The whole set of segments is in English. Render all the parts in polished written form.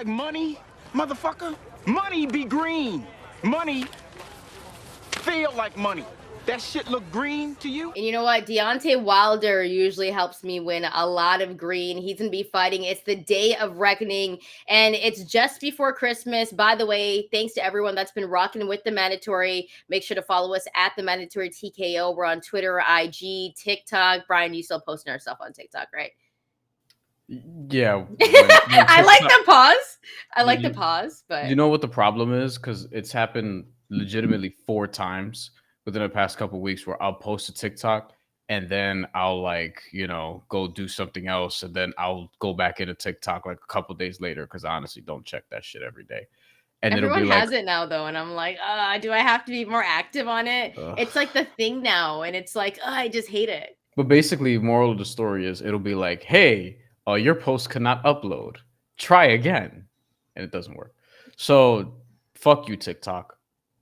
like money, motherfucker? Money be green. Money feel like money. That shit look green to you? And you know what? Deontay Wilder usually helps me win a lot of green. He's going to be fighting. It's the Day of Reckoning, and it's just before Christmas. By the way, thanks to everyone that's been rocking with The Mandatory. Make sure to follow us at The Mandatory TKO. We're on Twitter, IG, TikTok. Brian, you still posting our stuff on TikTok, right? Yeah. I like the pause. I like the pause, but you know what the problem is? Because it's happened legitimately 4 times within the past couple of weeks where I'll post a TikTok and then I'll go do something else, and then I'll go back into TikTok like a couple days later because I honestly don't check that shit every day. And everyone it'll be has it now, though, and I'm like, do I have to be more active on it? It's like the thing now, and it's like, I just hate it. But basically, moral of the story is it'll be like, hey, your post cannot upload. Try again. And it doesn't work. So fuck you, TikTok.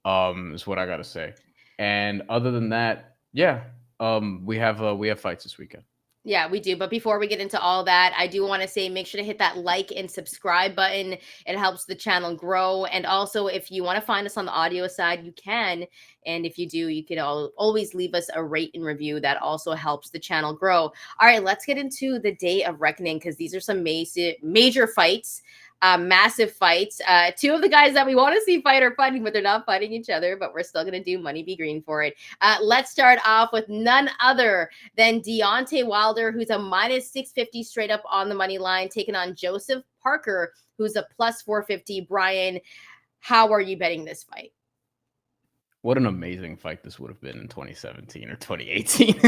Is what I gotta say. And other than that, yeah, we have fights this weekend. Yeah, we do. But before we get into all that, I do want to say make sure to hit that like and subscribe button. It helps the channel grow. And also, if you want to find us on the audio side, you can. And if you do, you can always leave us a rate and review. That also helps the channel grow. All right, let's get into the Day of Reckoning, because these are some major fights. Massive fights. 2 of the guys that we want to see fight are fighting, but they're not fighting each other. But we're still going to do Money Be Green for it. Let's start off with none other than Deontay Wilder, who's a minus 650 straight up on the money line, taking on Joseph Parker, who's a plus 450. Brian, how are you betting this fight? What an amazing fight this would have been in 2017 or 2018.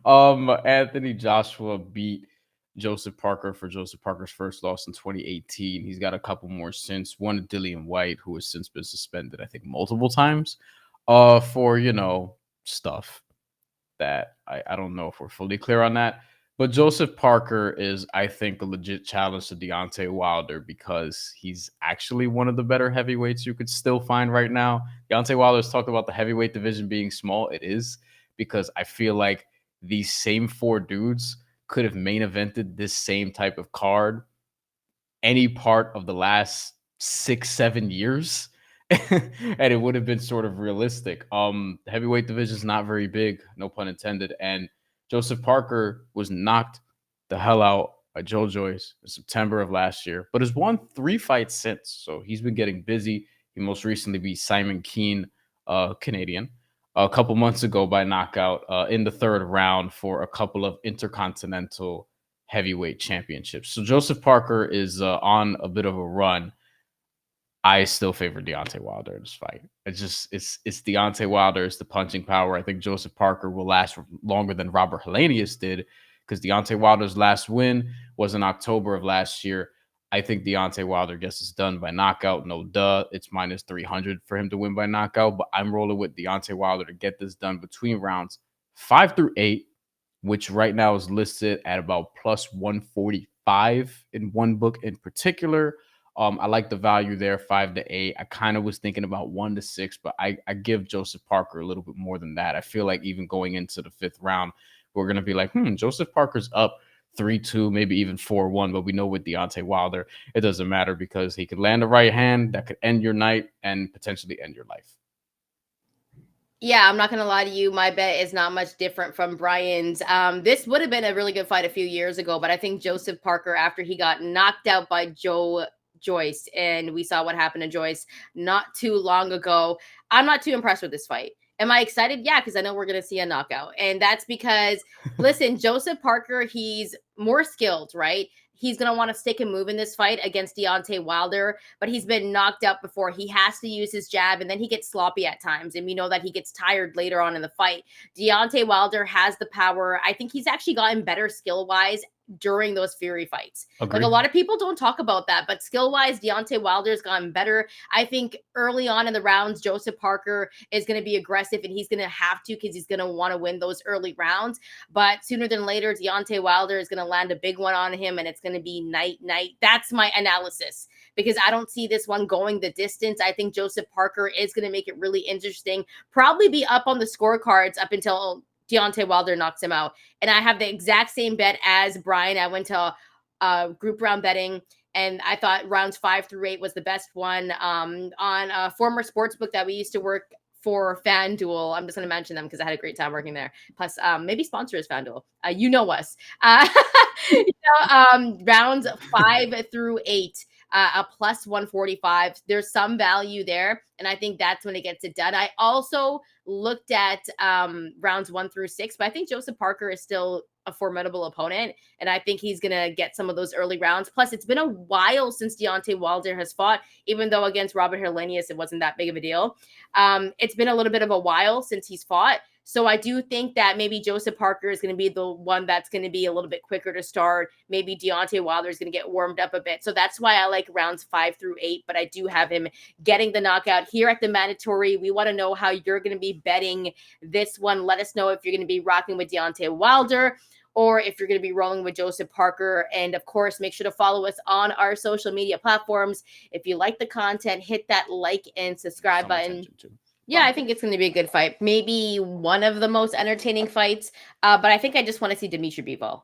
Anthony Joshua beat Joseph Parker for Joseph Parker's first loss in 2018. He's got a couple more since. One, Dillian White, who has since been suspended, I think, multiple times for, stuff that I don't know if we're fully clear on that. But Joseph Parker is, I think, a legit challenge to Deontay Wilder because he's actually one of the better heavyweights you could still find right now. Deontay Wilder's talked about the heavyweight division being small. It is, because I feel like these same 4 dudes could have main evented this same type of card any part of the last 6-7 years. And it would have been sort of realistic. The heavyweight division is not very big, no pun intended. And Joseph Parker was knocked the hell out by Joe Joyce in September of last year, but has won 3 fights since. So he's been getting busy. He most recently beat Simon Keane, Canadian, a couple months ago by knockout in the 3rd round for a couple of intercontinental heavyweight championships. So Joseph Parker is on a bit of a run. I still favor Deontay Wilder in this fight. It's Deontay Wilder. It's the punching power. I think Joseph Parker will last longer than Robert Helenius did, because Deontay Wilder's last win was in October of last year. I think Deontay Wilder gets this done by knockout. No duh. It's minus 300 for him to win by knockout, but I'm rolling with Deontay Wilder to get this done between rounds 5 through 8, which right now is listed at about plus 145 in one book in particular. I like the value there, 5 to 8. I kind of was thinking about 1 to 6, but I give Joseph Parker a little bit more than that. I feel like even going into the 5th round, we're going to be like, Joseph Parker's up 3-2, maybe even 4-1. But we know with Deontay Wilder, it doesn't matter because he could land a right hand that could end your night and potentially end your life. Yeah, I'm not going to lie to you. My bet is not much different from Brian's. This would have been a really good fight a few years ago, but I think Joseph Parker, after he got knocked out by Joyce, and we saw what happened to Joyce not too long ago, I'm not too impressed with this fight. Am I excited? Yeah, because I know we're going to see a knockout. And that's because, listen, Joseph Parker, he's more skilled, right? He's going to want to stick and move in this fight against Deontay Wilder, but he's been knocked out before. He has to use his jab, and then he gets sloppy at times, and we know that he gets tired later on in the fight. Deontay Wilder has the power. I think he's actually gotten better skill-wise during those Fury fights. Agreed. Like, a lot of people don't talk about that, but skill-wise, Deontay Wilder's gotten better. I think early on in the rounds, Joseph Parker is going to be aggressive, and he's going to have to, because he's going to want to win those early rounds. But sooner than later, Deontay Wilder is going to land a big one on him, and it's going to be night. That's my analysis, because I don't see this one going the distance. I think Joseph Parker is going to make it really interesting, probably be up on the scorecards up until Deontay Wilder knocks him out. And I have the exact same bet as Brian. I went to group round betting. And I thought rounds 5 through 8 was the best one. On a former sports book that we used to work for, FanDuel. I'm just going to mention them because I had a great time working there. Plus, maybe sponsor is FanDuel. You know us. Rounds 5 through 8. A plus 145. There's some value there, and I think that's when it gets it done. I also looked at rounds 1 through 6, but I think Joseph Parker is still a formidable opponent, and I think he's gonna get some of those early rounds. Plus, it's been a while since Deontay Wilder has fought, even though against Robert Helenius it wasn't that big of a deal. It's been a little bit of a while since he's fought. So I do think that maybe Joseph Parker is going to be the one that's going to be a little bit quicker to start. Maybe Deontay Wilder is going to get warmed up a bit. So that's why I like rounds 5 through 8, but I do have him getting the knockout here at the mandatory. We want to know how you're going to be betting this one. Let us know if you're going to be rocking with Deontay Wilder or if you're going to be rolling with Joseph Parker. And of course, make sure to follow us on our social media platforms. If you like the content, hit that like and subscribe button. Yeah, I think it's going to be a good fight. Maybe one of the most entertaining fights. But I think I just want to see Dimitri Bivol.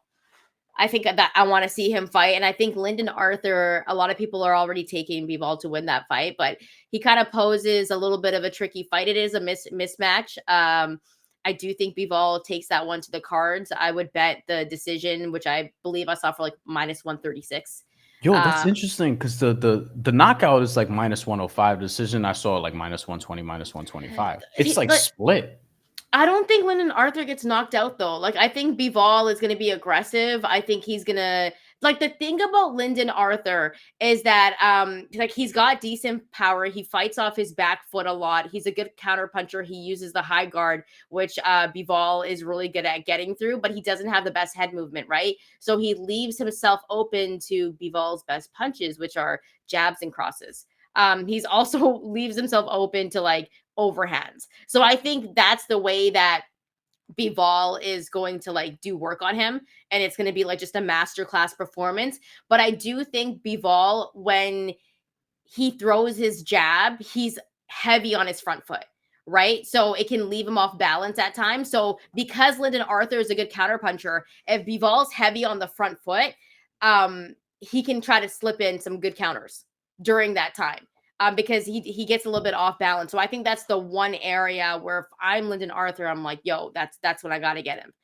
I think that I want to see him fight. And I think Lyndon Arthur, a lot of people are already taking Bivol to win that fight. But he kind of poses a little bit of a tricky fight. It is a mismatch. I do think Bivol takes that one to the cards. I would bet the decision, which I believe I saw for like minus 136. Yo, that's interesting because the knockout is like minus 105. Decision I saw like minus 120, minus 125. It's like split. I don't think Lyndon Arthur gets knocked out though. Like I think Bivol is going to be aggressive. I think he's going to like the thing about Lyndon Arthur is that like he's got decent power. He fights off his back foot a lot. He's a good counter puncher. He uses the high guard, which Bivol is really good at getting through, but he doesn't have the best head movement, right? So he leaves himself open to Bivol's best punches, which are jabs and crosses. He's also leaves himself open to like overhands. So I think that's the way that Bivol is going to like do work on him, and it's going to be like just a masterclass performance. But I do think Bivol, when he throws his jab, he's heavy on his front foot, right? So it can leave him off balance at times. So because Lyndon Arthur is a good counterpuncher, if Bivol's heavy on the front foot, he can try to slip in some good counters during that time. Because he gets a little bit off balance. So I think that's the one area where if I'm Lyndon Arthur, I'm like, yo, that's when I got to get him.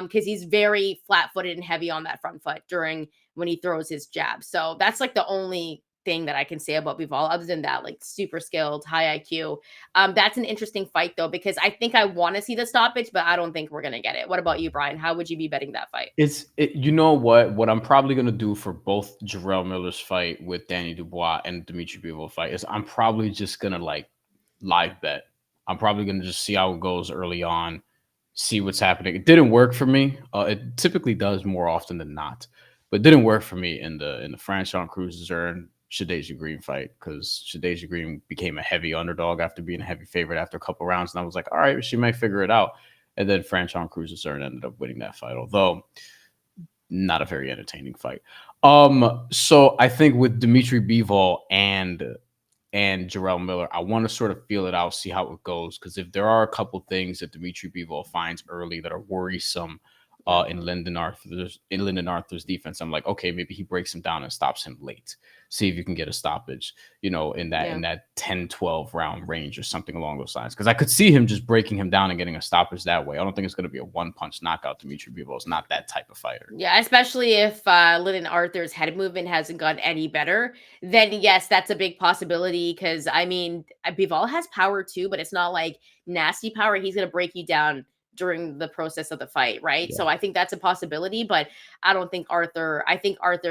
Because he's very flat-footed and heavy on that front foot during when he throws his jab. So that's like the only thing that I can say about Bivol. Other than that, like super skilled, high IQ. That's an interesting fight though, because I think I want to see the stoppage, but I don't think we're gonna get it. What about you, Brian? How would you be betting that fight? You know what I'm probably gonna do for both Jarrell Miller's fight with Danny Dubois and Dimitri Bivol fight is I'm probably just gonna like live bet. I'm probably gonna just see how it goes early on, see what's happening. It didn't work for me. It typically does more often than not, but it didn't work for me in the Franchon Cruz-Zern Shadasia Green fight because Shadasia Green became a heavy underdog after being a heavy favorite after a couple rounds. And I was like, all right, she may figure it out. And then Franchon Cruz-Zern ended up winning that fight, although not a very entertaining fight. So I think with Dimitri Bivol and Jarrell Miller, I want to sort of feel it out, see how it goes. Because if there are a couple things that Dimitri Bivol finds early that are worrisome in Lyndon Arthur's defense, I'm like, okay, maybe he breaks him down and stops him late. See if you can get a stoppage, in that 10-12 round range or something along those lines. Because I could see him just breaking him down and getting a stoppage that way. I don't think it's going to be a one-punch knockout. Dimitri Bivol is not that type of fighter. Yeah, especially if Lyndon Arthur's head movement hasn't gotten any better, then yes, that's a big possibility. Because, I mean, Bivol has power too, but it's not like nasty power. He's going to break you down during the process of the fight, right? Yeah. So I think that's a possibility, but I think Arthur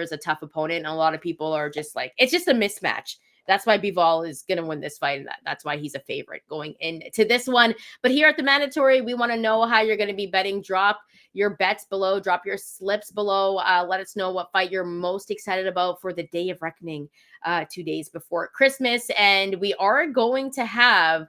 is a tough opponent. And a lot of people are just like, it's just a mismatch. That's why Bivol is going to win this fight. And that's why he's a favorite going into this one. But here at the Mandatory, we want to know how you're going to be betting. Drop your bets below, drop your slips below. Let us know what fight you're most excited about for the Day of Reckoning, 2 days before Christmas. And we are going to have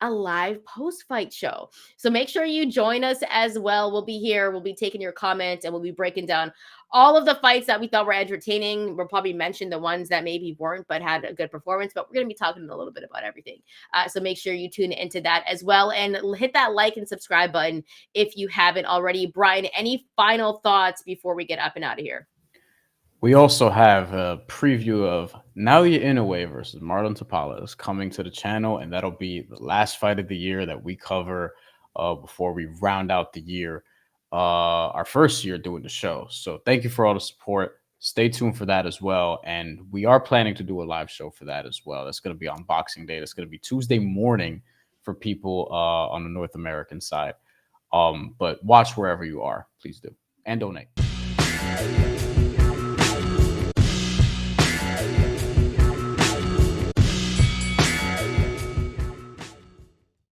a live post-fight show. So make sure you join us as well. We'll be here. We'll be taking your comments and we'll be breaking down all of the fights that we thought were entertaining. We'll probably mention the ones that maybe weren't, but had a good performance, but we're going to be talking a little bit about everything. So make sure you tune into that as well and hit that like and subscribe button if you haven't already. Brian, any final thoughts before we get up and out of here? We also have a preview of Naoya Inoue versus Marlon Tapala is coming to the channel, and that'll be the last fight of the year that we cover before we round out the year, our first year doing the show. So thank you for all the support. Stay tuned for that as well. And we are planning to do a live show for that as well. That's going to be on Boxing Day. That's going to be Tuesday morning for people on the North American side. But watch wherever you are. Please do. And donate.